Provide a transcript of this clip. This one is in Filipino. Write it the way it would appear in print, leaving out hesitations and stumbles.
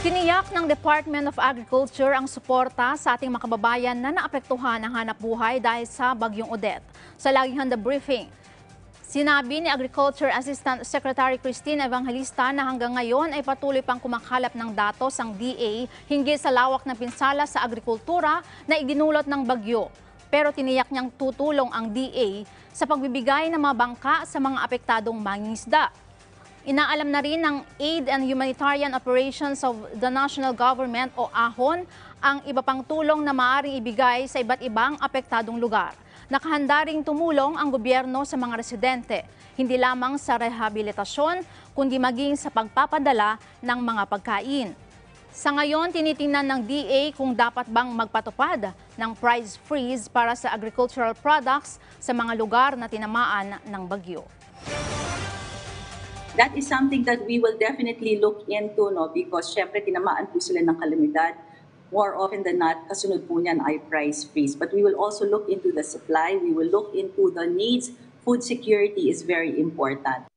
Tiniyak ng Department of Agriculture ang suporta sa ating mga kababayan na naapektuhan ng hanap buhay dahil sa Bagyong Odette. Sa laging handa briefing, sinabi ni Agriculture Assistant Secretary Christine Evangelista na hanggang ngayon ay patuloy pang kumakalap ng datos ang DA hinggil sa lawak ng pinsala sa agrikultura na idinulot ng bagyo. Pero tiniyak niyang tutulong ang DA sa pagbibigay ng mga bangka sa mga apektadong mangingisda. Inaalam na rin ng Aid and Humanitarian Operations of the National Government o AHON ang iba pang tulong na maaaring ibigay sa iba't ibang apektadong lugar. Nakahanda ring tumulong ang gobyerno sa mga residente, hindi lamang sa rehabilitasyon, kundi maging sa pagpapadala ng mga pagkain. Sa ngayon, tinitingnan ng DA kung dapat bang magpatupad ng price freeze para sa agricultural products sa mga lugar na tinamaan ng bagyo. That is something that we will definitely look into, no, because syempre tinamaan po sila ng kalamidad. More often than not, kasunod po niyan ay price freeze. But we will also look into the supply. We will look into the needs. Food security is very important.